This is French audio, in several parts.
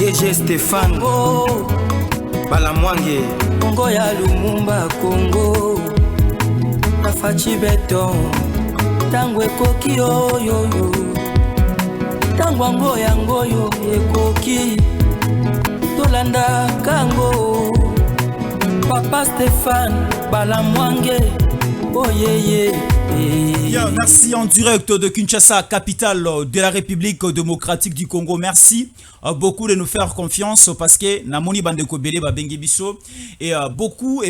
DG Stéphane Congo Balamwange Congo ya Lumumba Congo Nafachi beton Tango ekoki oyoyo Tango ango yango yo ekoki Tolanda kango Papa Stéphane Balamwange Oh yeah. Bien, merci en direct de Kinshasa, capitale de la République démocratique du Congo. Merci beaucoup de nous faire confiance parce que Namoni Bandeko Bele Babengi Biso et beaucoup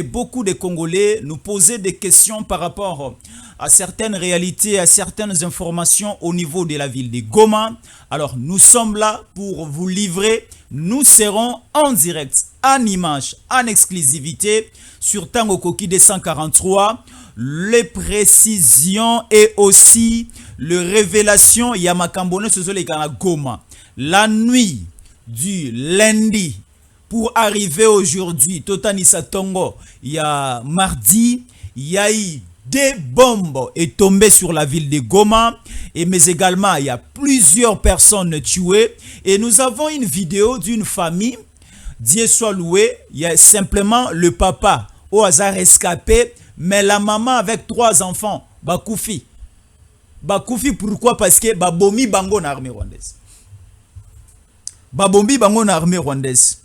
de Congolais nous posaient des questions par rapport à certaines réalités, à certaines informations au niveau de la ville de Goma. Alors nous sommes là pour vous livrer. Nous serons en direct, en image, en exclusivité sur Tango Koki 243. Les précisions et aussi les révélations Yamakambone Sozole Kana Goma. La nuit du lundi pour arriver aujourd'hui, Totanisa Tongo, il y a mardi, il y a eu des bombes est tombé sur la ville de Goma, mais également il y a plusieurs personnes tuées. Et nous avons une vidéo d'une famille, Dieu soit loué, il y a simplement le papa au hasard escapé. Mais la maman avec 3 enfants, Bakoufi. Bakoufi pourquoi? Parce que Babomi Bango na armée rwandaise. Babombi Bango na armée rwandaise.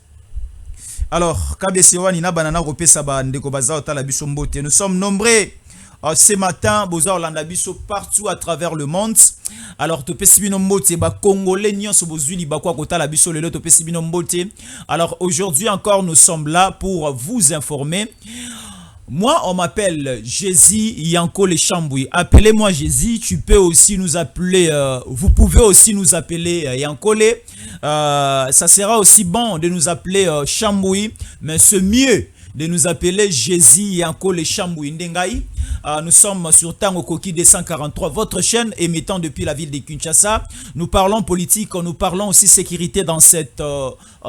Alors, KBC1 ina banana repesa ba ndeko baza otala biso mbote. Nous sommes nombreux ce matin, boza Orlanda biso partout à travers le monde. Alors, topesi bino mbote ba Congolais nyonso bozuli bakwa kotala biso lelo topesi bino mbote. Alors, aujourd'hui encore nous sommes là pour vous informer. Moi, on m'appelle Jésus Yanko Le Chamboui. Appelez-moi Jésus. Tu peux aussi nous appeler. Vous pouvez aussi nous appeler Yankole. Ça sera aussi bon de nous appeler Chamboui, mais c'est mieux de nous appeler Jésus Yanko Le Chamboui. Ndengai. Nous sommes sur Tango Koki 243, votre chaîne émettant depuis la ville de Kinshasa. Nous parlons politique, nous parlons aussi sécurité dans cette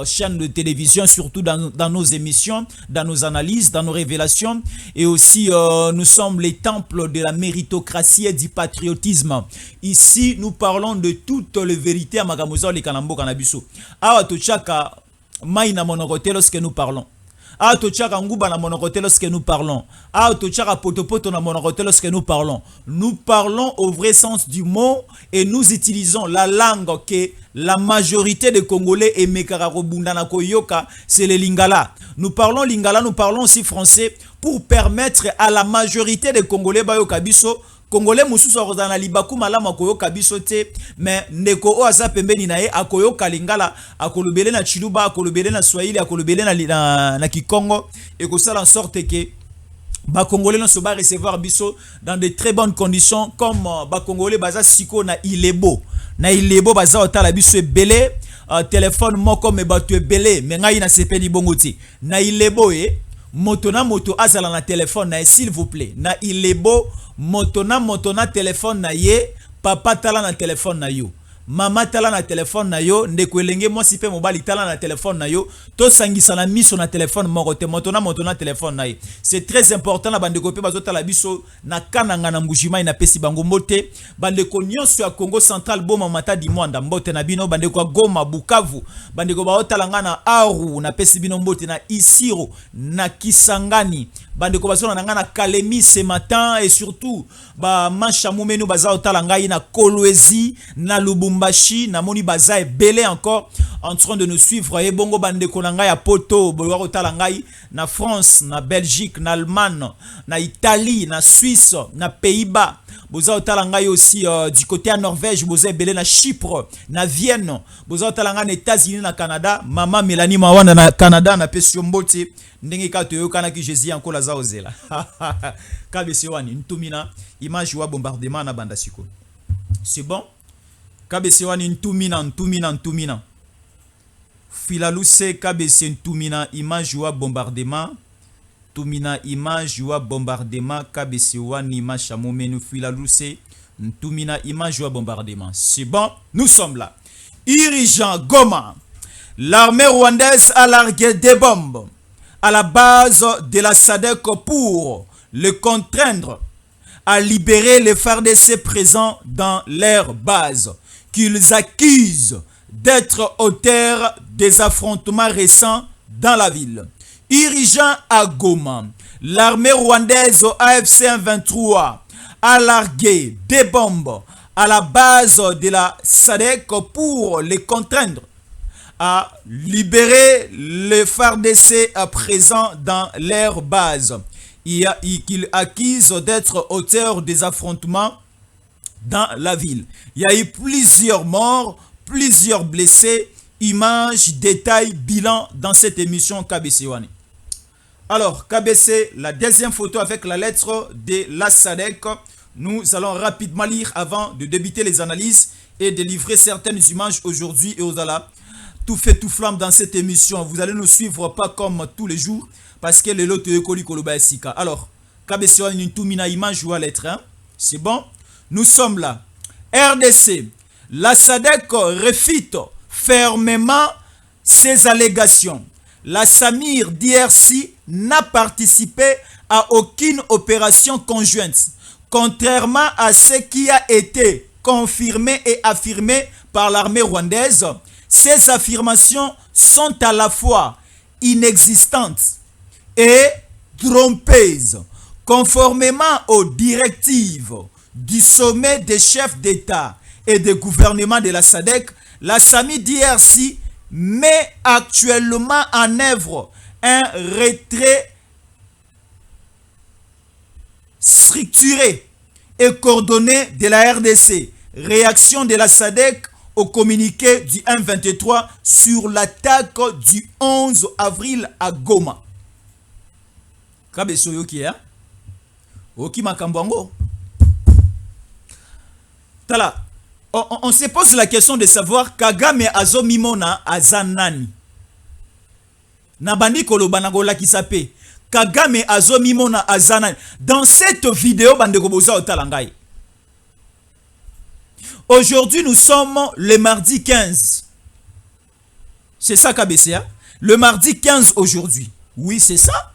chaîne de télévision, surtout dans nos émissions, dans nos analyses, dans nos révélations. Et aussi, nous sommes les temples de la méritocratie et du patriotisme. Ici, nous parlons de toutes les vérités à Magamozo et Kanambo Kanabiso. Awa Tochaka, Maïna Monorote lorsque nous parlons. Ah, tochaka nguba na monokote lorsque nous parlons. Ah, tochaka potopoto na monokote lorsque nous parlons. Nous parlons au vrai sens du mot et nous utilisons la langue que la majorité des Congolais et Mekarabunda na koyoka, c'est le lingala. Nous parlons lingala, nous parlons aussi français pour permettre à la majorité des Congolais bayoka biso. Congolais mususu akozana libaku malama koyoka biso te, mais ndeko o aza pembeni na ye akoyoka lingala, akolobele na chiluba, akolobele na swahili, akolobele na kikongo, et que ça en sorte que ba Congolais ne se va recevoir biso dans de très bonnes conditions, comme ba Congolais baza siko na ilebo baza otala biso belé téléphone moko me batu belé mais ngai na sepeli bongoti na ilebo moto na moto azala na téléphone na s'il vous plaît na ilebo moto na téléphone na ye papa tala na téléphone na yo mama tala na téléphone na yo ndeko elenge mwasi pe mobali tala na téléphone na yo to sangisa na miso na téléphone moko te moto na téléphone na ye. C'est très important na bandeko pe bazo tala biso na kananga na mbujima ina pesi bango mbote bandeko nyonso ya Congo central boma mata di mwanda mbote na bino bandeko Goma Bukavu bandeko ba otalanga na Aru na pesi bino mbote na Isiro na Kisangani bandeko bazo na ngana Kalemi ce matin et surtout ba mancha mumenu baza otalanga ina Kolwezi na Lubumbashi na moni baza belé encore en train de nous suivre et bongo bandeko na ngai ya poto bowa otalanga na France na Belgique na Allemagne na Italie na Suisse na Pays-Bas boza otalanga aussi du côté à Norvège boza belé na Chypre na Vienne boza otalanga na États-Unis na Canada mama Mélanie Mawanda na Canada na pesio mbote ndenge ka toyokana ki Jésus ankola za ozela KBC wani ntumina image wa bombardement na banda siko. C'est bon? KBC wani ntumina filaluse KBC ntumina image wa bombardement tumina image wa bombardement KBC wani image à momenu filaluse ntumina image wa bombardement. C'est bon? Nous sommes là. Irijan Goma, l'armée rwandaise a largué des bombes à la base de la SADC pour le contraindre à libérer les FARDC présents dans leur base, qu'ils accusent d'être auteur des affrontements récents dans la ville. Irrigeant à Goma, l'armée rwandaise au AFC 23 a largué des bombes à la base de la SADC pour les contraindre à libérer les FARDC à présent dans leur base. Ils accusent d'être auteurs des affrontements dans la ville. Il y a eu plusieurs morts, plusieurs blessés, images, détails, bilan dans cette émission KBC Wani. Alors, KBC, la deuxième photo avec la lettre de la SADC. Nous allons rapidement lire avant de débuter les analyses et de livrer certaines images aujourd'hui et au-delà. Tout fait tout flamme dans cette émission. Vous allez nous suivre pas comme tous les jours parce que le lot est collé Koloba Sika. Alors, KBC Wani Tumina image ou à lettre. Hein? C'est bon? Nous sommes là. RDC. La SADC réfute fermement ces allégations. La Samir DRC n'a participé à aucune opération conjointe, contrairement à ce qui a été confirmé et affirmé par l'armée rwandaise. Ces affirmations sont à la fois inexistantes et trompeuses, conformément aux directives du sommet des chefs d'État et de gouvernement de la SADC. La SAMI DRC met actuellement en œuvre un retrait structuré et coordonné de la RDC. Réaction de la SADC au communiqué du M23 sur l'attaque du 11 avril à Goma. Kabeso yoki ya? Oki makambwango. Tala. On se pose la question de savoir Kagame azo mimona azanani. Nabandi koloba nagola kisape. Kagame azo mimona azanani. Dans cette vidéo bandeko boza otalangai. Aujourd'hui nous sommes le mardi 15. C'est ça KBC. Le mardi 15 aujourd'hui. Oui, c'est ça.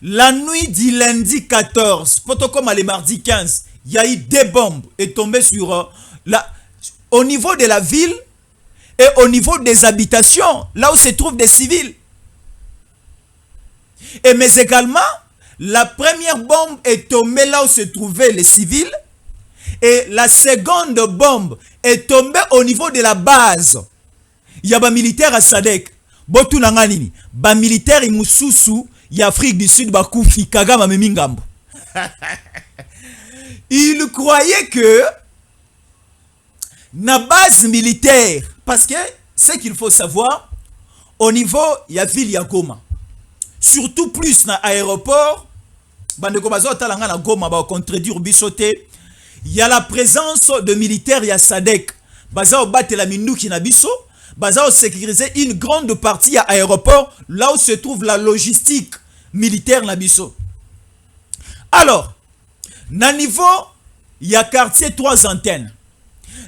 La nuit du lundi 14, comme le mardi 15, il y a eu des bombes et tombées sur au niveau de la ville et au niveau des habitations, là où se trouvent des civils. Et mais également, la première bombe est tombée là où se trouvaient les civils et la seconde bombe est tombée au niveau de la base. Il y a des militaires à SADC. Botu nanganini, ba militaire imususu ya Afrique du Sud bakufi Kagame memingambo. Il croyait que na base militaire, parce que ce qu'il faut savoir, au niveau ya ville ya Goma, surtout plus na aéroport, bande Gomazo talanga na Goma ba contredire bisoté, il y a la présence de militaires ya SADC, baza obate la minduki na biso, baza o sécuriser une grande partie à aéroport, là où se trouve la logistique militaire na biso. Alors, na niveau, il y a quartier 3 antennes.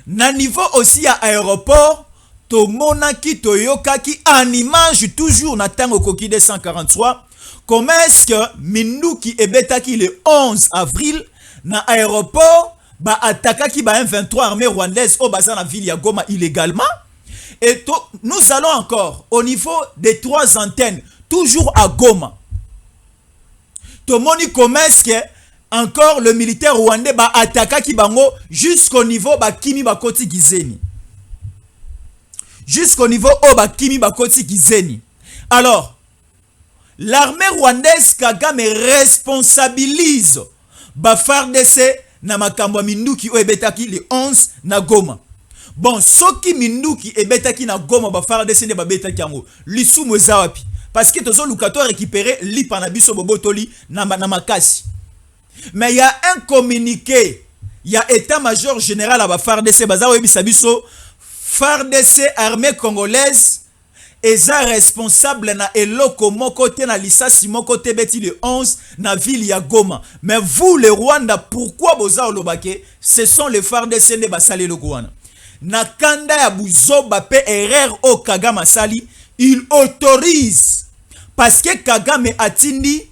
Na niveau aussi, il y a aéroport. Tomonaki toyokaki en image toujours na tango koki 243. Comment est-ce que Minduki ebetaki le 11 avril na aéroport ba attaquaki ba M23 armée rwandaise au bazar na ville ya Goma illégalement. Et nous allons encore au niveau des 3 antennes toujours à Goma. Tomoni comment est-ce que encore le militaire rwandais ba attaqué Kibango jusqu'au niveau ba Kimi Bakoti Gizeni. Jusqu'au niveau au ba Kimi Bakoti Gizeni. Alors, l'armée rwandaise Kagame responsabilise ba FARDC na makambo Minduki o ebetaki le 11 na Goma. Bon, soki Minduki ebetaki na Goma ba FARDC ne ba betaki yango. Lisumu ezawapi. Parce que tozo lukato récupérer li panabiso bobotoli na makasi. Mais il y a un communiqué, il y a état-major général à FARDC, Bazawa Ebisabiso, FARDC armée congolaise, eza responsable na eloko moko te na lisasi moko te beti le 11 na ville ya Goma. Mais vous les Rwanda, pourquoi boza olobake? Ce sont les FARDC ne basali le Gouana. Na kanda ya buzoba pe erreur au Kagame sali, il autorise parce que Kagame atindi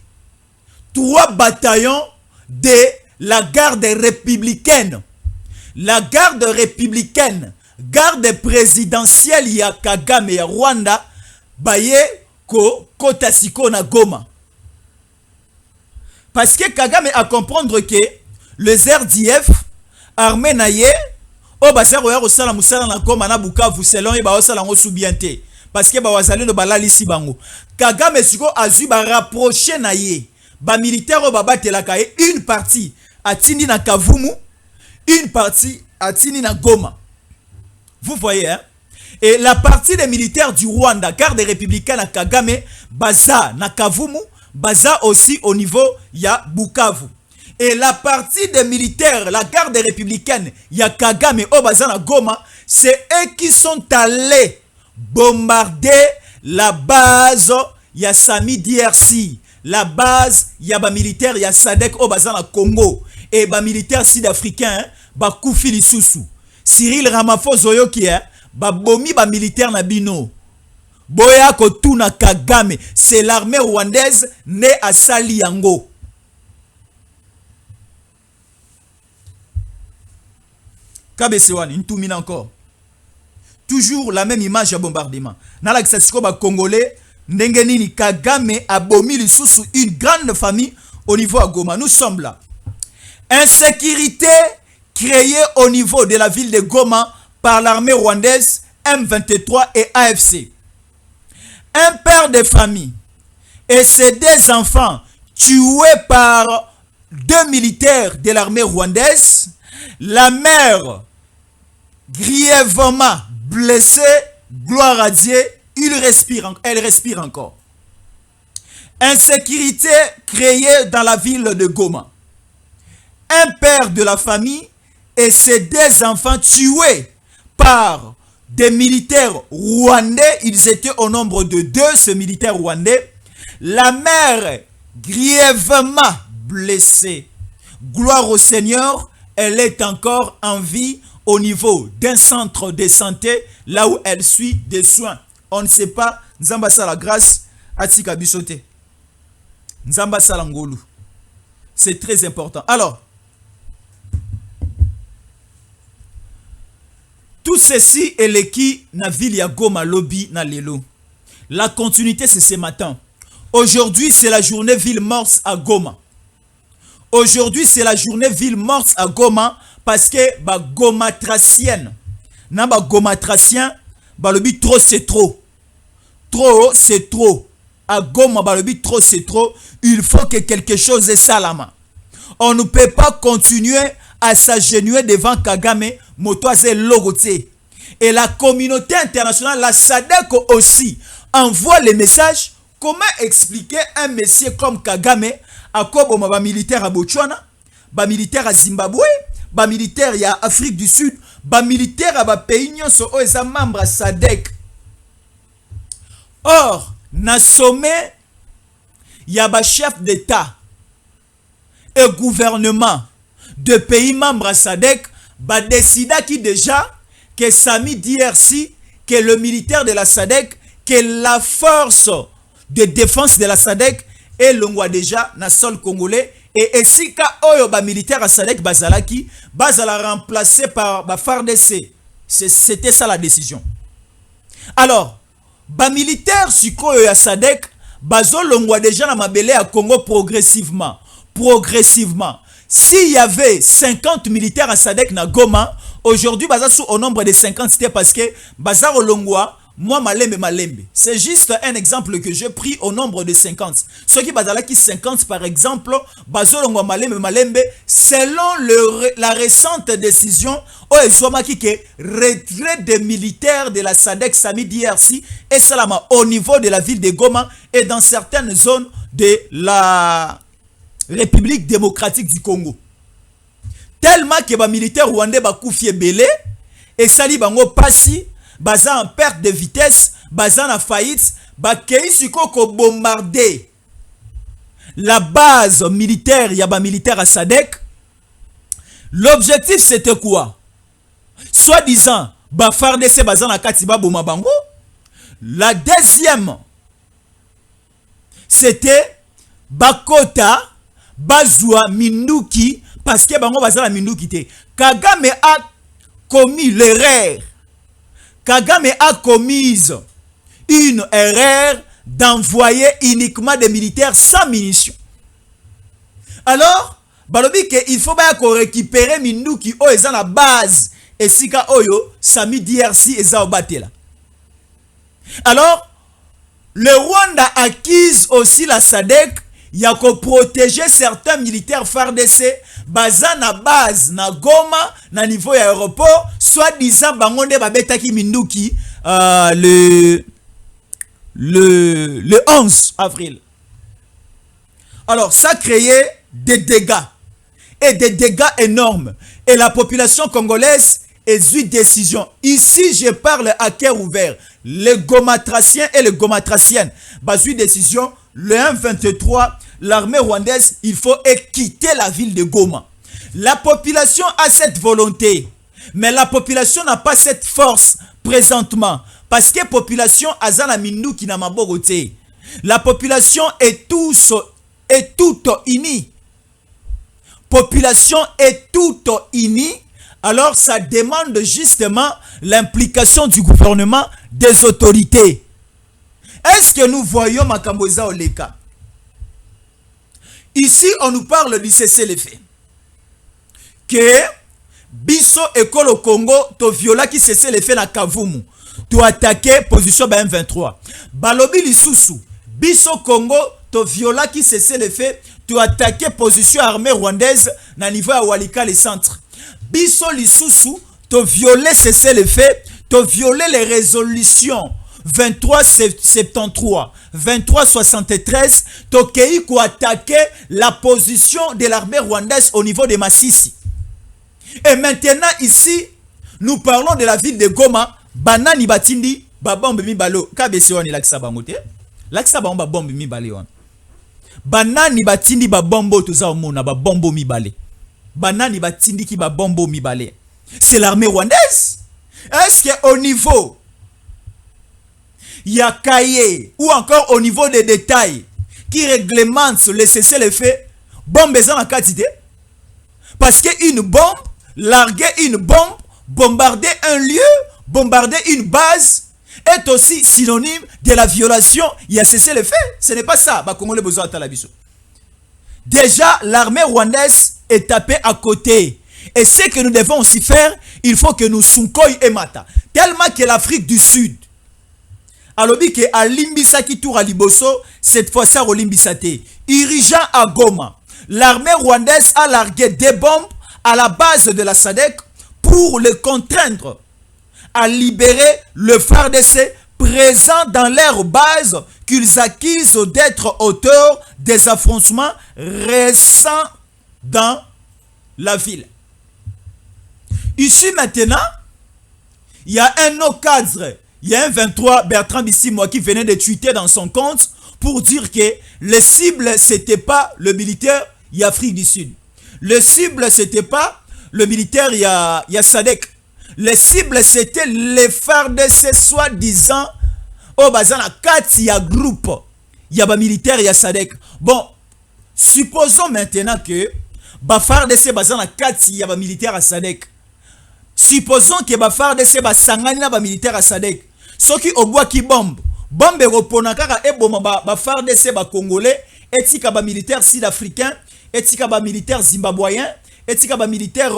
3 bataillons de la garde républicaine. La garde républicaine garde présidentielle ya Kagame ya Rwanda baye ko kota siko na Goma. Parce que Kagame a comprendre que les RDF armée na ye o bazero ya kosala musala na Goma na Bukavu selon ye ba osala ngo soubienté parce que ba wazali no balalisi bango. Kagame siko azui ba rapprocher na ye ba militaire o babatelaka ye une partie atindi na Kavumu, une partie atindi na Goma. Vous voyez, hein? Et la partie des militaires du Rwanda, garde républicaine à Kagame, baza na Kavumu, baza aussi au niveau ya Bukavu. Et la partie des militaires, la garde républicaine, ya Kagame au baza na Goma, c'est eux qui sont allés bombarder la base ya Sami DRC, la base ya ba militaire ya Sadek au baza na Congo et ba militaire sud-africain ba Koufi Lisusu. Cyril Ramaphosa oyoki ba bomi ba militaire na bino. Boya kotuna Kagame, c'est l'armée rwandaise née à Sali yango. Kabesewani, ntumina encore. Toujours la même image à bombardement. Nala kisasiko ba Congolais, ndenge nini Kagame a bomi lisusu une grande famille au niveau à Goma. Nous sommes là. Insécurité créée au niveau de la ville de Goma par l'armée rwandaise, M23 et AFC. Un père de famille et ses deux enfants tués par deux militaires de l'armée rwandaise. La mère grièvement blessée, gloire à Dieu, elle respire encore. Insécurité créée dans la ville de Goma. Un père de la famille et ses deux enfants tués par des militaires rwandais. Ils étaient au nombre de 2, ce militaire rwandais. La mère grièvement blessée. Gloire au Seigneur, elle est encore en vie au niveau d'un centre de santé, là où elle suit des soins. On ne sait pas, Nzamba sa la grâce, Atika Bisote. Nzamba sa la ngolu. C'est très important. Alors, tout ceci est l'équipe na ville ya Goma lobby na lelo. La continuité c'est ce matin. Aujourd'hui c'est la journée ville morte à Goma. Aujourd'hui c'est la journée ville morte à Goma parce que ba Goma tracienne. Na ba Goma tracien ba lobby trop c'est trop. Trop c'est trop. À Goma ba lobby trop c'est trop. Il faut que quelque chose est salama. On ne peut pas continuer à s'agenouiller devant Kagame, Motoise Logoté. Et la communauté internationale, la SADC aussi, envoie les messages. Comment expliquer un monsieur comme Kagame, à quoi ba militaire à Botswana, ba militaire à Zimbabwe, ba militaire à Afrique du Sud, ba militaire à ba pays nyonso o eza membre à SADC. Or, na sommet, il y a ba chef d'État et gouvernement de pays membres à SADC, bah décida qui déjà que Sami DRC, que le militaire de la SADC, que la force de défense de la SADC et l'ongwa déjà na sol congolais et si ka oyo ba militaire à SADC bazalaki bazala remplacé par ba FARDC. C'était ça la décision. Alors, ba militaire sikoyo ya SADC bazo l'ongwa déjà na mabele à Congo progressivement. S'il y avait 50 militaires à Sadek na Goma, aujourd'hui, au nombre de 50, c'était parce que Bazar Olongwa, moi, malembe. C'est juste un exemple que j'ai pris au nombre de 50. Ceux qui bazala qui 50, par exemple, Bazar Olongwa malembe, selon la récente décision, retrait des militaires de la Sadek Sami DRC et Salama au niveau de la ville de Goma et dans certaines zones de la République démocratique du Congo. Tellement que les militaires rwandais ba koufi belé et sali bango passi, baza en perte de vitesse, baza en faillite, ba kei siko ko bombarder la base militaire, yaba militaire à Sadek. L'objectif c'était quoi? Soi-disant, ba FARDC baza na katiba boma bango. La deuxième, c'était Bakota Bazwa Minduki, parce que bango bazala Minduki te. Kagame a commis l'erreur Kagame a commis une erreur d'envoyer uniquement des militaires sans munitions. Alors, balobi que il faut bien qu'on récupère Minduki o eza la base et sika oyo sami DRC eza obatela. Alors, le Rwanda acquise aussi la SADC ya ko protéger certains militaires FARDC baza na base na Goma na niveau ya aéroport soit disant bangonde babetaki Minduki le 11 avril. Alors, ça créait des dégâts, et des dégâts énormes. Et la population congolaise est une décision. Ici, je parle à cœur ouvert. Les gomatraciens et les gomatraciennes, une décision, le 1-23, l'armée rwandaise, il faut quitter la ville de Goma. La population a cette volonté, mais la population n'a pas cette force présentement. Parce que la population azana mindu qui n'a ma boroté. La population est toute unie. Population est toute unie. Alors ça demande justement l'implication du gouvernement, des autorités. Est-ce que nous voyons Makamboza Oleka? Ici, on nous parle du cessez-le-feu. Que Biso école au Congo, to viola qui cessez-le-feu na Kavumu. To attaquer position M23. Balobi Lisusu, Biso Congo, to viola qui cessez-le-feu, to attaquer position armée rwandaise na niveau à Walika le centre. Biso Lisusu, to violer cessez-le-feu, to violer les résolutions 2373, 2373, to kei ko attaquer la position de l'armée rwandaise au niveau de Massissi. Et maintenant ici, nous parlons de la ville de Goma. Banani batindi babombe mibalo kabese wani lakisa bangote lakisa bango babombe mibale wana banani batindi babombo toza omona babombo mibale banani batindi ki babombo mibale c'est l'armée rwandaise. Est-ce que au niveau ya cahier ou encore au niveau des détails qui réglementent le cessez-le-feu bombe eza na quantité? Parce que une bombe, larguer une bombe, bombarder un lieu, bombarder une base est aussi synonyme de la violation. Il a cessé le fait. Ce n'est pas ça. Déjà, l'armée rwandaise est tapée à côté. Et ce que nous devons aussi faire, il faut que nous sunkoy et mata. Tellement que l'Afrique du Sud, alobi que à Limbisa qui tourne à Liboso, cette fois-ci à Limbisate, irigeant à Goma, l'armée rwandaise a largué des bombes à la base de la SADC pour le contraindre à libérer le FARDC présent dans leur base qu'ils accusent d'être auteurs des affrontements récents dans la ville. Ici maintenant, il y a un autre cadre, il y a un 23 Bertrand Bissimo qui venait de tweeter dans son compte pour dire que le cible c'était pas le militaire y Afrique du Sud. Le cible c'était pas le militaire y a SADC. Les cibles, c'était les FARDC, soi-disant, au bazana 4, il y a groupe, il y a militaire, il y a SADC. Bon, supposons maintenant que FARDC, bazana 4, il y a militaire à SADC. Supposons que FARDC, sangani na militaire à SADC. Ce qui au bois qui bombe reponakara et bombe FARDC, congolais, etika militaire sud-africain, etika militaire zimbabwéen, etika militaire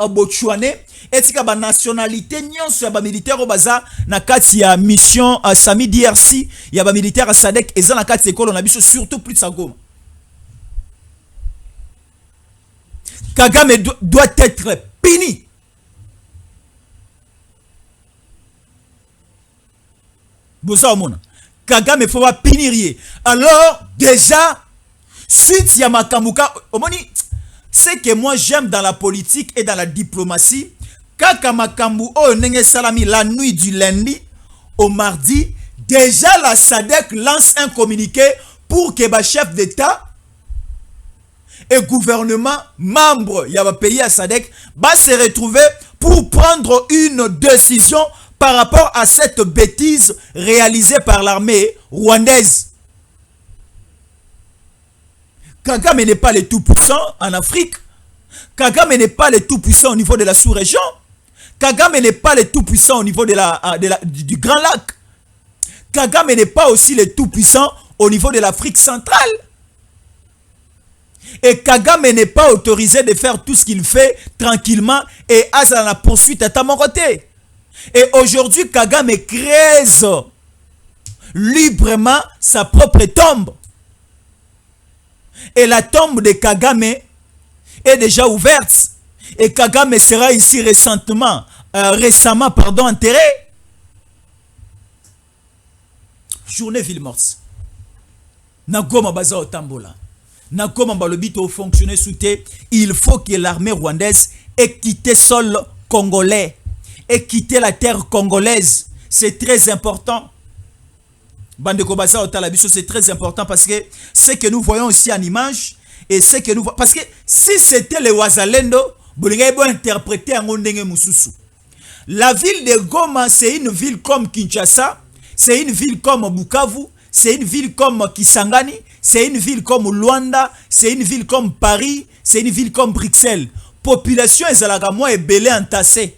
botswanais, etika nationalité nyonso ya militaire au baza na kati ya mission Sami DRC ya militaire à SADC eza na kati école na biso surtout plus à Goma. Kagame doit être puni. Boza mona. Kagame faut pas punir. Alors déjà suite ya makamuka omoni. Ce que moi j'aime dans la politique et dans la diplomatie, kaka makambu o nenge salami la nuit du lundi au mardi, déjà la SADC lance un communiqué pour que le chef d'État et gouvernement membre y a pays à SADC va se retrouver pour prendre une décision par rapport à cette bêtise réalisée par l'armée rwandaise. Kagame n'est pas le tout-puissant en Afrique. Kagame n'est pas le tout-puissant au niveau de la sous-région. Kagame n'est pas le tout-puissant au niveau du Grand Lac. Kagame n'est pas aussi le tout-puissant au niveau de l'Afrique centrale. Et Kagame n'est pas autorisé de faire tout ce qu'il fait tranquillement et à la poursuite à Tamoroté. Et aujourd'hui, Kagame creuse librement sa propre tombe. Et la tombe de Kagame est déjà ouverte. Et Kagame sera ici récemment enterré. Journée ville morte. Nagoma baza otambola. Nagoma balobito fonctionner sous thé. Il faut que l'armée rwandaise ait quitté le sol congolais. Ait quitté la terre congolaise. C'est très important. Bandeko baza otalabiso, c'est très important parce que ce que nous voyons aussi en image et ce que nous voyons. Parce que si c'était les Wazalendo, vous interpréter en ndenge mususu. La ville de Goma, c'est une ville comme Kinshasa, c'est une ville comme Bukavu, c'est une ville comme Kisangani, c'est une ville comme Luanda, c'est une ville comme Paris, c'est une ville comme Bruxelles. Population ezalaka moi est belé entassé.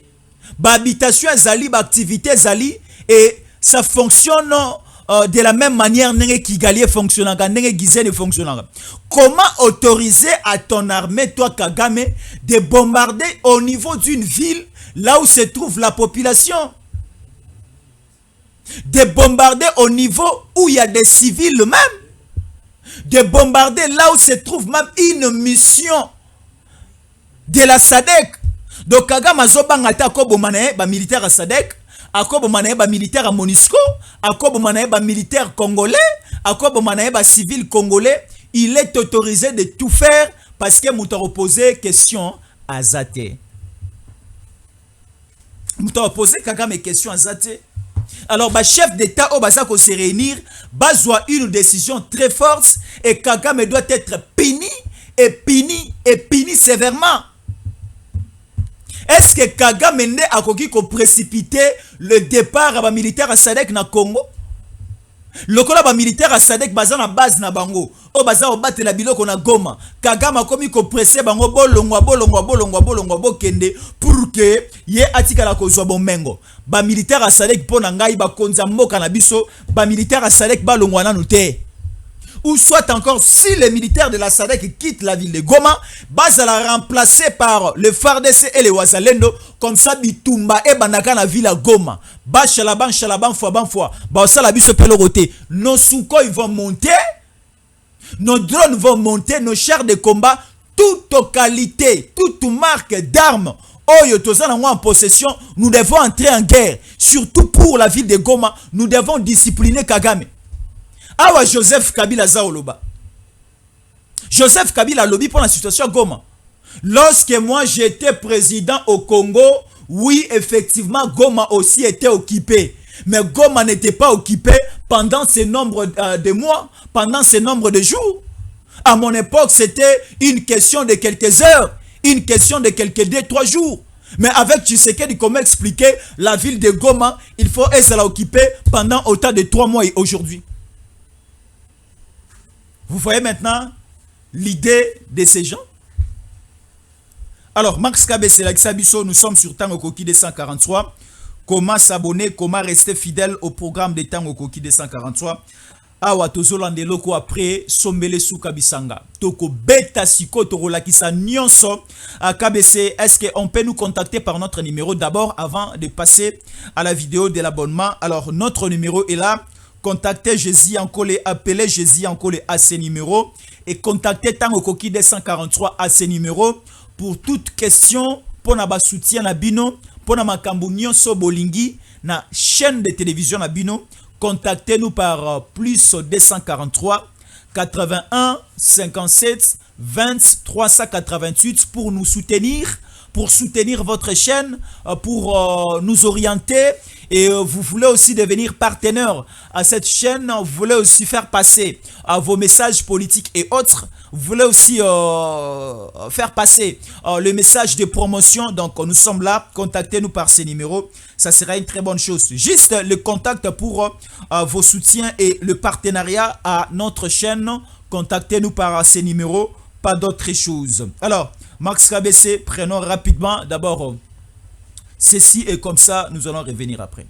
Habitation ezali, activité ezali et ça fonctionne de la même manière que Kigali fonctionne, que Gizeh fonctionne. Comment autoriser à ton armée, toi Kagame, de bombarder au niveau d'une ville, là où se trouve la population? De bombarder au niveau où il y a des civils même? De bombarder là où se trouve même une mission de la SADC? Donc Kagame a zobangata ko bomane ba militaire à SADC, akobo manaeba militaire à MONUSCO, akobo manaeba militaire congolais, akobo manaeba civil congolais. Il est autorisé de tout faire parce que mouta reposé question à Zate. Mouta reposé Kagame question à Zate. Alors bah chef d'État au bazako se réunir, bazwa une décision très forte et Kagame doit être puni sévèrement. Est-ce que Kagame a précipité le départ à militaire à SADC na Congo? Le collab militaire à SADC baza na base na bango. O baza obate la biloko na Goma. Kagame a komi ko pressé bango bolongwa bokende pour que ye atika la kozwa bomengo. Ba militaire à SADC pona ngai ba konza mboka na biso, ba militaire à SADC ba longwa na te. Ou soit encore, si les militaires de la SADC quittent la ville de Goma, bas à la remplacer par le FARDC et les Wazalendo, comme ça, Bitumba et Banaka la ville à Goma. Bas chalaban, fois. Bas ça la bise peloroté. Nos Sukhoi ils vont monter, nos drones vont monter, nos chars de combat, toute qualité, toute marque d'armes. Oyo tozana en possession, nous devons entrer en guerre. Surtout pour la ville de Goma, nous devons discipliner Kagame. Awa Joseph Kabila Zaoloba. Joseph Kabila lobby pour la situation à Goma. Lorsque moi j'étais président au Congo, oui effectivement Goma aussi était occupé. Mais Goma n'était pas occupé pendant ce nombre de mois, pendant ce nombre de jours. À mon époque c'était une question de quelques heures, une question de quelques 2-3 jours. Mais avec Tshisekedi, comment expliquer la ville de Goma, il faut être occupé pendant autant de 3 mois et aujourd'hui. Vous voyez maintenant l'idée de ces gens. Alors, Max Kabese, nous sommes sur Tango Koki 243. Comment s'abonner, comment rester fidèle au programme de Tango Koki 243. Awa tozolande loko après sombele sou kabisanga. Toko beta siko toko lakisa nyonso. KBC, est-ce qu'on peut nous contacter par notre numéro d'abord avant de passer à la vidéo de l'abonnement? Alors, notre numéro est là. Contactez Jésus en collé, appelez Jésus en collé à ce numéro et contactez Tango Koki 243 à ce numéro pour toute question pour na ba soutien na bino, pour na makambu nyonso bolingi na chaîne de télévision na bino. Contactez-nous par plus 243 81 57 20 388 pour nous soutenir, pour soutenir votre chaîne, pour nous orienter. Et vous voulez aussi devenir partenaire à cette chaîne, vous voulez aussi faire passer vos messages politiques et autres, vous voulez aussi faire passer le message de promotion. Donc nous sommes là, contactez-nous par ces numéros, ça sera une très bonne chose. Juste le contact pour vos soutiens et le partenariat à notre chaîne, contactez-nous par ces numéros, pas d'autres choses. Alors, Max KBC, prenons rapidement d'abord Ceci est comme ça, nous allons revenir après.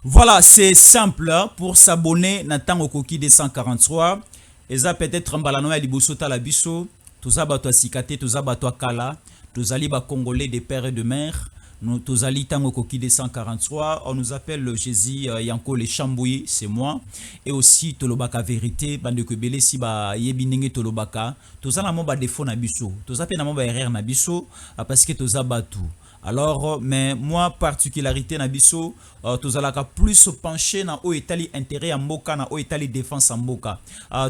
Voilà, c'est simple pour s'abonner. Nathan Okoki 243. Et ça peut-être un balano ya liboso tala biso. Tous abato sikate, tous abato kala. Tous ali ba congolais de père et de mère. Nous tous ali tango Okoki 243. On nous appelle le Jésus Yanko les Chambouyi, c'est moi. Et aussi Tolobaka vérité. Bande que belé si ba yebininge Tolobaka. Tous ala mo ba défaut na biso. Tous apena mo ba erreur na biso parce que tous abatu. Alors, mais moi, particularité nabiso, tous allons plus pencher na o etali intérêt en mboka na o etali défense en mboka.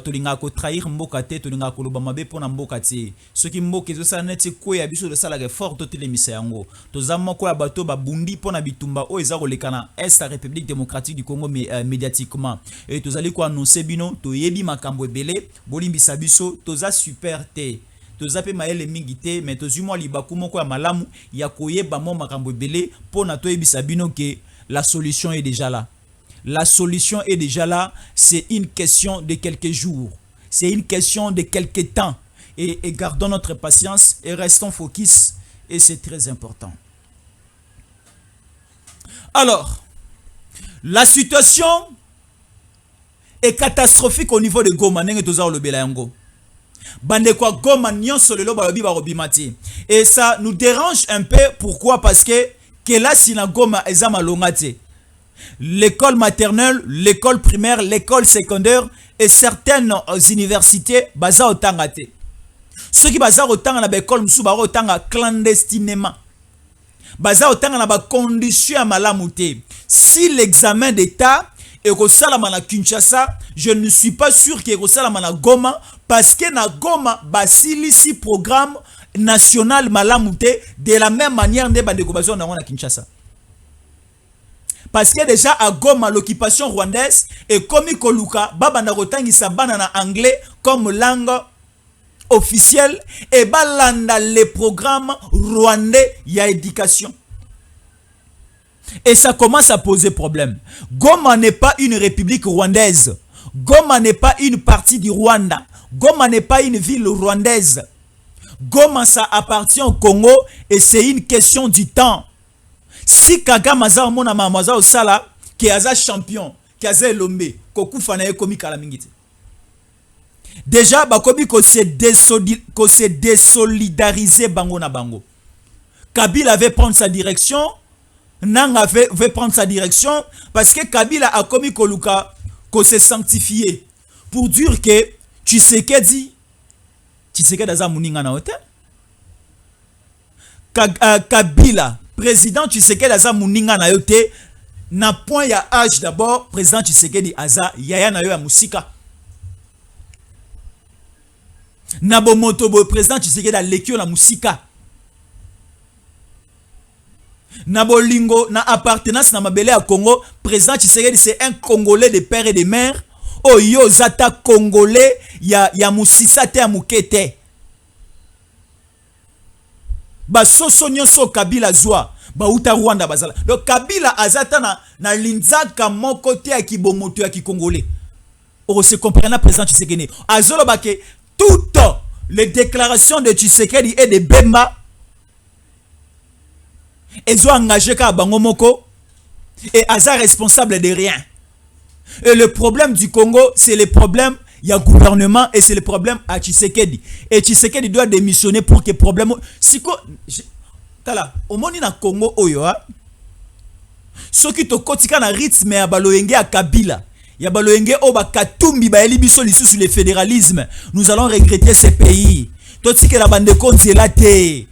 Tolinga ko trahir mboka te, tolinga ko loba mabe pona mboka te. Ce qui mboka zo sa neti ko ya biso de sala ke fort totele misayango. Tozama ko ya bato ba bundi pona bitumba o ezako lekana Est la République démocratique du Congo médiatiquement. Et tous allons ko annoncer bino to yebi makambo ebele, bolimbisa biso, toza super te. Tozape maele mingite mais tozuma libaku moko ya malamu ya koyeba mo makambo ebele pona toyebisa bino que la solution est déjà là. La solution est déjà là, c'est une question de quelques jours. C'est une question de quelques temps et gardons notre patience et restons focus et c'est très important. Alors, la situation est catastrophique au niveau de Goma ndenge toza lobela yango. Bande kwa Goma nyonso lelo balobi barobimati. Et ça nous dérange un peu. Pourquoi? Parce que là sina Goma eza malonga te. L'école maternelle, l'école primaire, l'école secondaire et certaines universités baza otanga te. Ceux qui baza otanga na ba école musu ba otanga clandestinement. Baza otanga na ba conditions malamu te. Si l'examen d'état et Rosalama na Kinshasa, je ne suis pas sûr que Rosalama na Goma parce que na Goma basili si programme national malamute de la même manière de bandeko bazo na Kinshasa. Parce que déjà à Goma l'occupation rwandaise est comme Koluka baba na rotangisa bana na anglais comme langue officielle et balanda les programmes rwandais ya éducation. Et ça commence à poser problème. Goma n'est pas une république rwandaise. Goma n'est pas une partie du Rwanda. Goma n'est pas une ville rwandaise. Goma, ça appartient au Congo et c'est une question du temps. Si Kagame aza mona mamaza osala qui aza champion, qui aza lombe, koku fanaye komi kala mingite. Déjà bakobi ko se désolidariser bango na bango. Kabila avait prendre sa direction. Nanga veut prendre sa direction parce que Kabila a commis Koluka qu'on s'est sanctifié pour dire que Tshisekedi aza muninga na hotel. Kabila président Tshisekedi aza muninga na yote na point ya âge d'abord président Tshisekedi aza yaya na yo ya musika. Na bomoto bo président Tshisekedi a lekio na musika. Na bolingo na appartenance na mabele à Congo, président Tshisekedi c'est un Congolais de père et de mère. Oh yo zata Congolais ya musisa te ya mukete. Ba soso nyonso Kabila zwa ba uta Rwanda bazala. Donc Kabila azata na linzaka moko te ya kibomoto ya Congolais. On se comprend na président Tshisekedi. Azolo bake toutes les déclarations de Tshisekedi et de Bemba ils ont engagé ka bango moko et Aza responsable de rien. Et le problème du Congo, c'est le problème il y a gouvernement et c'est le problème à Tshisekedi. Et Tshisekedi doit démissionner pour que problème siko tala omoni na Congo oyo ha soki to kotika na rythme ya baloyenge ya Kabila ya baloyenge o ba katumbi ba elibiso lisusu le fédéralisme, nous allons regretter ce pays. Totike la bande konzi la te.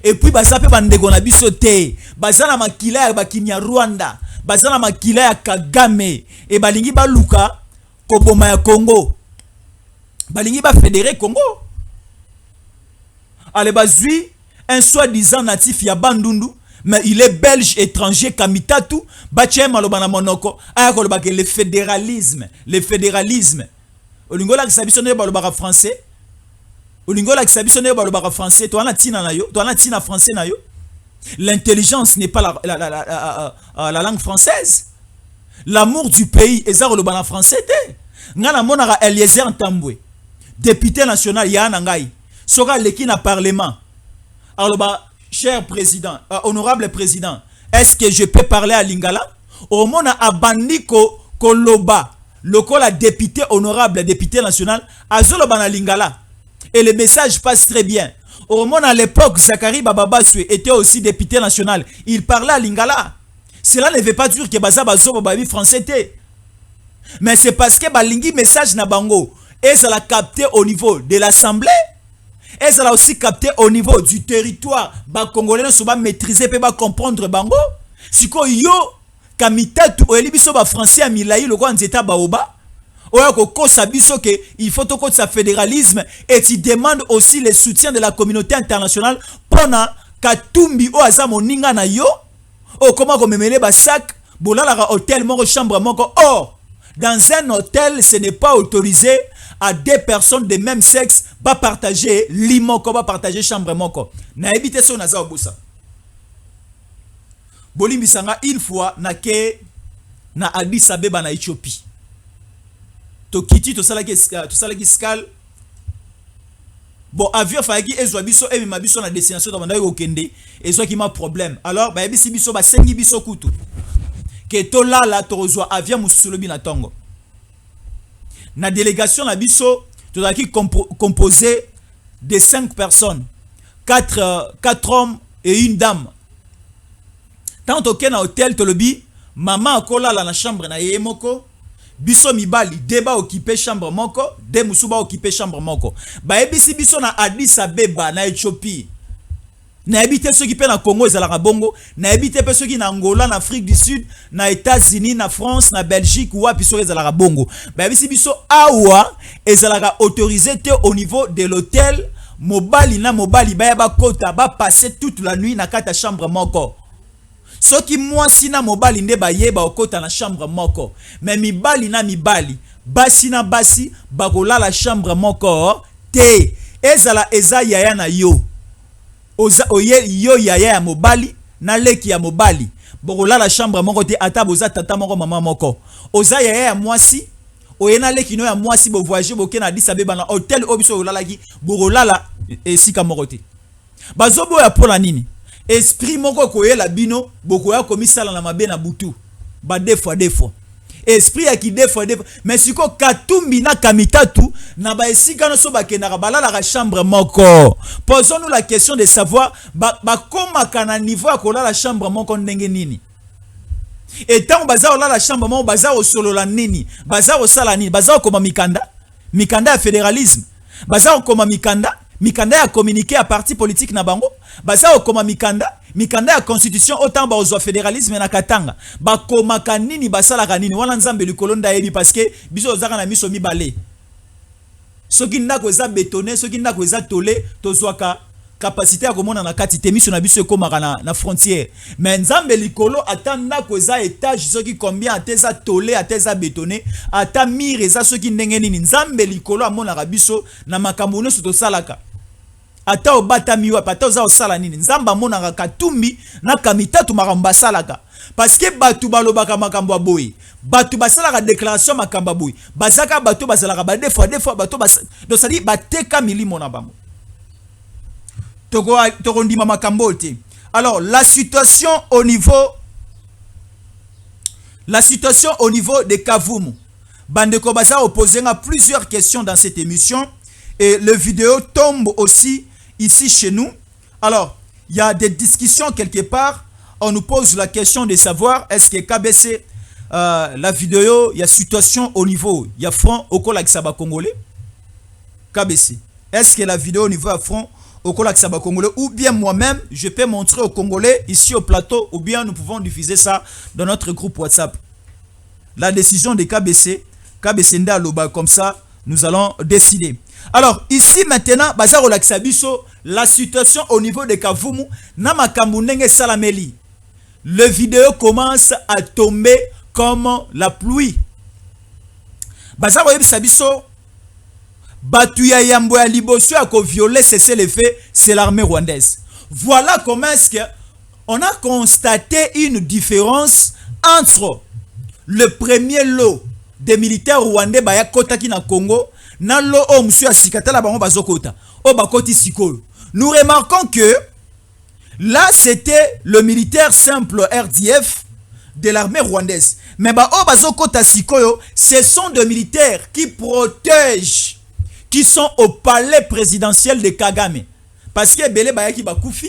et puis baza pe bandeko na biso te baza na makila ya bakinya Rwanda baza na makila ya Kagame et balingi baluka koboma ya Congo balingi ba fédérer Congo ale bazui un soi-disant natif ya Bandundu mais il est belge étranger Kamitatu bache maloba na monoko aya koloba ke le fédéralisme olingola kisabiso ne baloba français olingola kisabiso ne baloba français to ana tina na yo to ana tina français na yo l'intelligence n'est pas la langue française l'amour du pays eza koloba na français te ngana monaka Eliezer Ntambwe député national ya na ngai soka leki na parlement alors cher président honorable président est-ce que je peux parler à Lingala au mona abandiko koloba lokola député honorable député national azoloba na Lingala et le message passe très bien au mona à l'époque Zakari Bababaswe était aussi député national il parlait à Lingala cela ne veut pas dire que baza bazo babi français te mais c'est parce que balingi message na bango et ça l'a capté au niveau de l'assemblée et ça l'a aussi capté au niveau du territoire ba congolais ne sont pas maîtriser pe ba comprendre bango siko yo Kamitatu o elibiso ba français a milai le kwa nzeta baoba oya ko kosa biso ke il faut to sa fédéralisme et tu demandes aussi le soutien de la communauté internationale pona Katumbi o aza moninga na yo o comment ko memele ba sac bolala ka hôtel moko chambre moko or dans un hôtel ce n'est pas autorisé à deux personnes de même sexe ba partager lit moko ba partager chambre moko na ebite so na za obusa bolimbisanga une fois na ke na Addis Abeba na Éthiopie to kiti to salaki skal bon avion faki ezwa biso e ma biso na destination to banda okende ezwa ki ma problème alors ba yebisi biso ba sengi biso kutu ke to la tozwa avion musulubi na tongo na délégation na biso to qui composé de 5 personnes 4 hommes et une dame. Tant que na hôtel tolobi maman akola la na chambre na ye moko biso mibali deba occupé chambre moko de musuba occupé chambre moko ba ebisi biso na Addis Abeba na Éthiopie na ebite ceux qui pe na Congo ezalaka bongo na ebite pe ceux qui na Angola na Afrique du Sud na États-Unis na France na Belgique ou apiso ezalaka bongo ba ebisi biso awa ezalaka autorisé te au niveau de l'hôtel mobali na mobali ba ba kota ba passer toute la nuit na kata chambre moko. Ce qui moi si na mobali nde ba yeba okota na chambre moko mais mibali na mibali basi na basi bakola la chambre moko te ezala eza yaya na yo oza oye yo yaya ya mobali na leki ya mobali bokola la chambre moko te ata boza tata moko mama moko oza yaya ya mwasi oye na leki no ya mwasi bo voyager boke na Addis Abeba na hôtel obiso olalaki bokola la esika moko te bazobo ya pola nini esprit moko koyela bino bokoya komisala na mabe na butu ba deux fois esprit ya ki deux fois mais siko Katumbi na Kamitatu na ba esika no so bakendaka balala ka chambre moko posons-nous la question de savoir ba komaka na niveau ya kola la chambre moko ndenge nini et tant baza la chambre moko baza osolola nini baza osala nini baza koma mikanda ya fédéralisme baza koma mikanda ya communiquer à parti politique na bango baza okoma mikanda ya constitution autant ba ozo fédéralisme na katanga ba koma kanini basala kanini wana nzambe likolo nda yebi parce que biso ozaka na miso mibale soki ndako eza bétonné soki ndako eza tolé tozwaka capacité ya komona na kati te miso na biso ekomaka na frontière mais nzambe likolo ata ndako eza étage soki combien ateza tolé ateza bétonné ata mire eza soki ndenge nini nzambe likolo amonaka biso na makambo nyonso tosalaka ata obata miwa pata oza osala nini nzamba amonaka Katumbi na Kamitatu makambo basalaka parce que batu balobaka makambo boye batu basalaka déclaration makambo boye bazaka batu basalaka ba deux fois batu donc ça dit bateka milimo na bango tokondima makambo te. Alors la situation au niveau de Kavumu bandeko baza opposé à plusieurs questions dans cette émission et le vidéo tombe aussi ici chez nous. Alors il y a des discussions quelque part, on nous pose la question de savoir est-ce que KBC la vidéo il y a situation au niveau il y a front au Kolak Saba Congolais KBC est-ce que la vidéo au niveau à front au Kolak-Saba Congolais, ou bien moi-même, je peux montrer aux Congolais ici au plateau, ou bien nous pouvons diffuser ça dans notre groupe WhatsApp. La décision de KBC Nda Loba, comme ça, nous allons décider. Alors, ici maintenant, Bazar Olaksabiso, la situation au niveau de Kavumu, Nama Kambunenge Salameli. Le vidéo commence à tomber comme la pluie. Bazar Olaksabiso, Batuya Yambo ya Liboso a violé cesser les faits, c'est l'armée rwandaise. Voilà comment est-ce qu'on a constaté une différence entre le premier lot des militaires rwandais baya kota ki na Congo na lo o monsieur asikatala bango bazokota o bakoti sikoyo. Nous remarquons que là c'était le militaire simple RDF de l'armée rwandaise, mais ba o bazokota sikoyo, ce sont des militaires qui protègent, qui sont au palais présidentiel de Kagame, parce que belé baya ki bakufi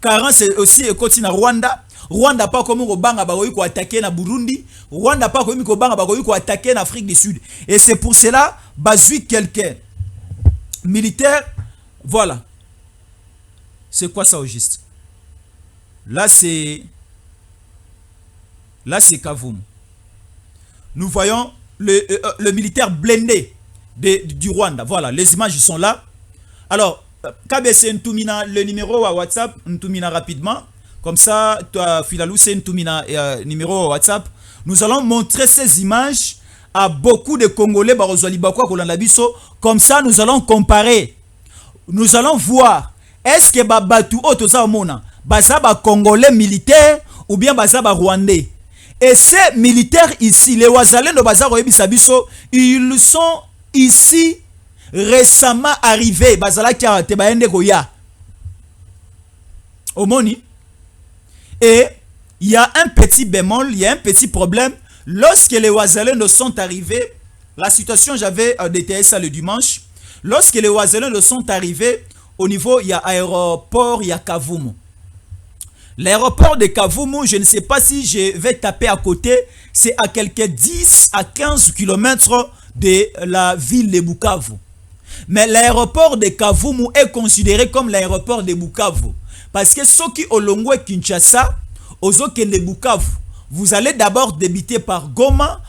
40 c'est aussi ekoti na Rwanda. Rwanda pas comme Robanga bagoyi ko attaquer na Burundi, Rwanda pas comme Kobanga bagoyi ko attaquer en Afrique du Sud. Et c'est pour cela bazui quelqu'un militaire, voilà. C'est quoi ça au juste? Là c'est Kavumu. Nous voyons le militaire blindé du Rwanda. Voilà, les images sont là. Alors, KBC Ntumina, le numéro à WhatsApp, Ntumina rapidement. Comme ça, toi, Filalou, c'est Ntumina numéro à WhatsApp. Nous allons montrer ces images à beaucoup de Congolais. Comme ça, nous allons comparer. Nous allons voir. Est-ce que Babatu Otoza Mona, Bazaba Congolais militaires ou bien Bazaba Rwandais? Et ces militaires ici, les Wazalendo Bazaro Ebisabiso, ils sont ici récemment arrivés. Bazala Kiarate Baende Goya. Omoni. Et il y a un petit bémol, il y a un petit problème. Lorsque les Wazalendo sont arrivés, la situation, j'avais détaillé ça le dimanche. Lorsque les Wazalendo sont arrivés, au niveau, il y a aéroport, il y a Kavumu. L'aéroport de Kavumu, je ne sais pas si je vais taper à côté, c'est à quelques 10 à 15 km de la ville de Bukavu. Mais l'aéroport de Kavumu est considéré comme l'aéroport de Bukavu. Parce que ceux qui ont l'ongwe Kinshasa, Ozokende Bukavu, vous allez d'abord débiter par Goma,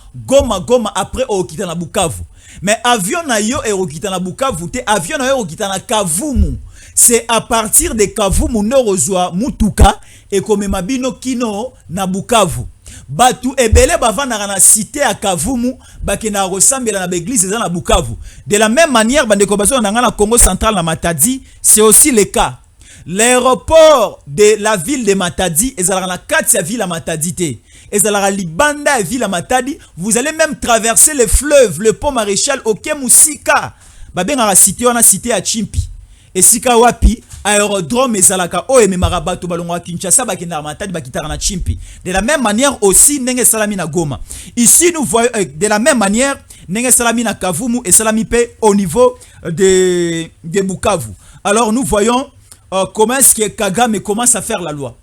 après Okitana Bukavu. Mais avion na yo et Okitana Bukavu, avion na yo Okitana Kavumu. C'est à partir de Kavumu no rozwa Mutuka et comme Mabino Kino na Bukavu. Batu ebele bavana na cité à Kavumu, bakena ressemble à l'église dans la Bukavu. De la même manière, bandeko bazo na Congo central na Matadi, c'est aussi le cas. L'aéroport de la ville de Matadi, et la Katia ville à Matadi, et la Libanda ville à Matadi, vous allez même traverser le fleuve, le pont maréchal au Kemusika. Babenga la cité, on a cité à Chimpi. Et Sika Wapi, aérodrome et Zalaka, oh et Marabato Balonga Kinshasa, Bakina Matadi, Bakitara na Chimpi. De la même manière aussi, Nenge Salamina Goma. Ici, nous voyons, de la même manière, Nenge Salamina Kavumu et Salamipe au niveau de Bukavu. Alors, nous voyons comment est-ce que Kagame commence à faire la loi.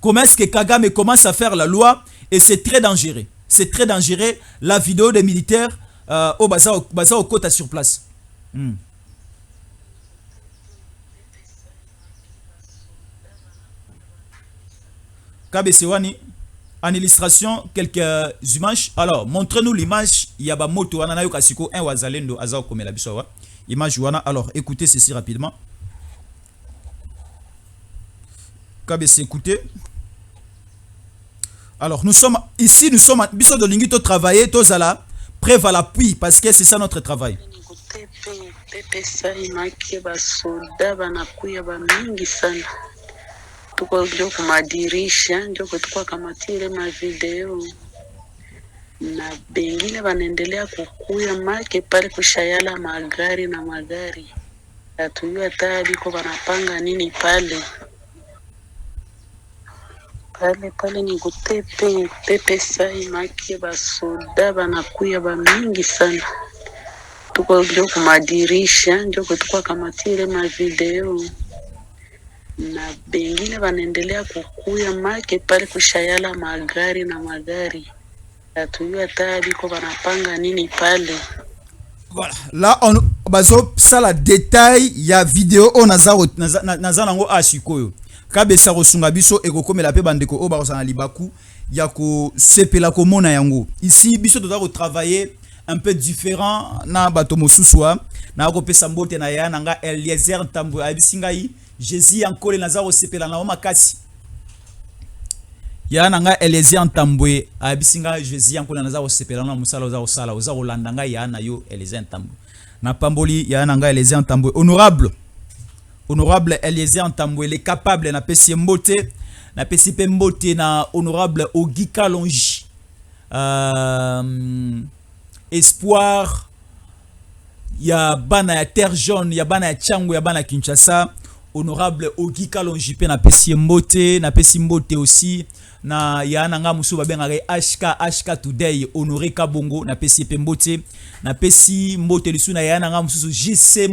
Comment est-ce que Kagame commence à faire la loi? Et c'est très dangereux. C'est très dangereux. La vidéo des militaires au Baza au Kota sur place. KBC-Wani, en illustration, quelques images. Alors, montrez-nous l'image. Il y a Bamoto, Ananayo Kasiko, un Wazalendo, Azao Komela Bisowa. Image Wana. Alors, écoutez ceci rapidement. KBC, écoutez. Alors, nous sommes ici, nous sommes Biso de Lingito travailler, Tozala, preuve à l'appui, parce que c'est ça notre travail. Tuko ndio kumadirisha ndio kutukua kamatile mavideo na bengine wanaendelea kukuya make pale kushayala magari na magari atujua hata biko wanapanga nini pale ni kutepe pepe sai make basoda wanakuya ba mingi sana. Tuko ndio kumadirisha ndio kutukua kamatile mavideo na bengine wanaendelea kukuya make pale kushayala magari na magari atujua hata biko wanapanga nini pale. Voilà, là bazo sala détail ya vidéo on nazango asikoyo kabesa kosunga biso ekokomela pe bandeko o bakosana libaku ya ko sepela komona yango ici biso toza ko travailler un peu différent na bato mosuswa na ko pesa mbote na ya nanga Eliezer Ntambwe abisingai Jésus ankole naza ko sepela na makasi ya nanga Eliezer Ntambwe abisinga Jésus ankole naza ko sepela na musala oza ko sala oza ko landanga ya na yo Eliezer Ntambwe na pamboli ya nanga Eliezer Ntambwe honorable Eliezer Ntambwe le capable na pesi mbote na pesi pe mbote na honorable Ogi Kalonji espoir ya bana ya terre jaune ya bana ya Tchango ya bana Kinshasa honorable Ogi Kalonji pe na pesi mbote aussi na ya nanga musu babengaka HK today honoré Kabongo na pesi pe mbote na pesi mbote lisuna ya nanga musu JC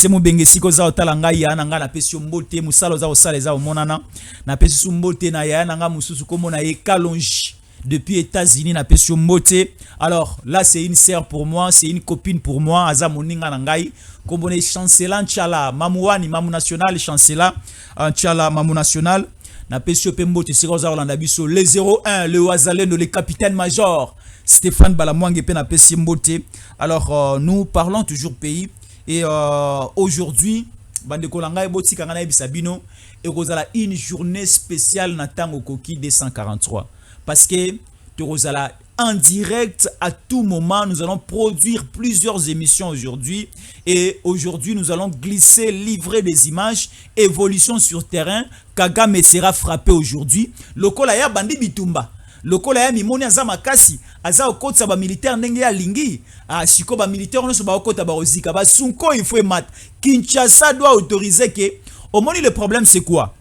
Mubenge siko za otala ngai ya nanga na pesi mbote musalo za osale za omonana na pesi mbote na ya nanga musu komona ye Kalonji depuis États-Unis na pesi mbote. Alors là c'est une sœur pour moi, c'est une copine pour moi aza moninga na ngai kombone chancela Nchala Mamouani Mamou national chancela Nchala Mamou national na pesi pe mbote siko za Olanda biso le 01 le Wazalendo le capitaine major Stéphane Balamwange pe na pesi mbote. Alors nous parlons toujours pays. Et aujourd'hui, bandeko langa eboti kangana ebisabino et kozala une journée spéciale na tango koki 243 parce que kozala en direct à tout moment. Nous allons produire plusieurs émissions aujourd'hui et aujourd'hui nous allons glisser, livrer des images, évolution sur terrain. Kagame sera frappé aujourd'hui. Lokola ya bandi bitumba. Lokola ya mimoni aza makasi aza okotsa ba militaire ndenge ya lingi siko ba militaire on so ba okota ba ozika ba sunko il faut mat Kinshasa doit autoriser que au moins le problème c'est quoi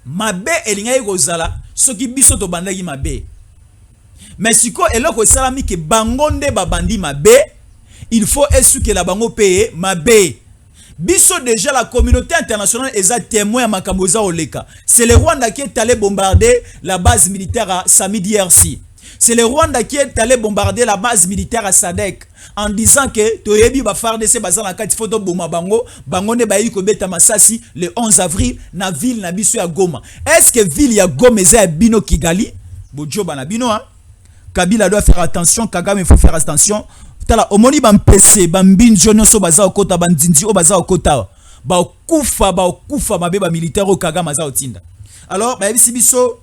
mabe elinga ekozala soki biso to bandaki mabe mais siko eloko salami ke bangonde ba bandi mabe il faut esuke la bango payer mabe. Biso déjà la communauté internationale est témoin à Makamoza Oleka. C'est le Rwanda qui est allé bombarder la base militaire à Sami DRC. C'est le Rwanda qui est allé bombarder la base militaire à Sadek en disant que Toyebi va faire de ces bases dans la photo Boma Bango, Bangone Bayi Kobeta Masasi le 11 avril na ville na biso ya Goma. Est-ce que ville ya Goma est Bino Kigali? Bojo bana Bino hein. Kabila doit faire attention, Kagame il faut faire attention. Tala omoni bam PC bam binjo nyonso baza okota bandinzi o baza okota ba kufa mabe ba militaire o Kagame za otinda. Alors ba bisi biso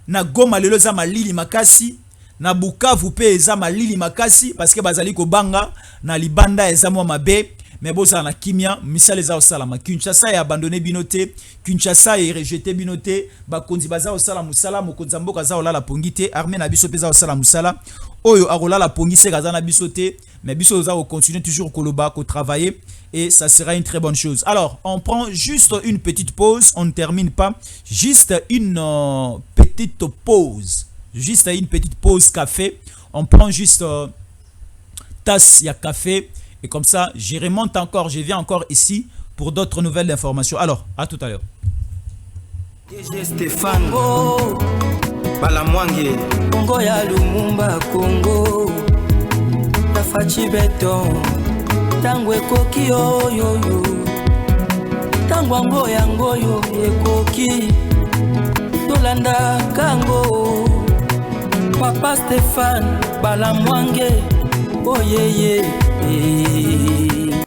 na Goma lelo za malili makasi na Bukavu pe za malili makasi parce que bazali ko banga na libanda eza mwa mabe mais bosa na kimia misale za osalama. Kinshasa ya abandonné binote, Kinshasa ya rejeté binote, ba konzi baza osala musala mokonza mboka za olala pongite, armée na biso pe za osala musala. Oyo arola la pongise kaza na biso te, mais biso za continuer toujours koloba ko travailler et ça sera une très bonne chose. Alors, on prend juste une petite pause, on ne termine pas, juste une petite pause. Juste une petite pause café. On prend juste tasse ya café. Et comme ça, je remonte encore, je viens encore ici pour d'autres nouvelles informations. Alors, à tout à l'heure. DG Stéphane Balamwange Congo ya Lumumba Congo Tafachi beton Tango ekoki oyo Tango ango yango yo ekoki Tolanda kango Papa Stéphane Balamwange Oh yeah yeah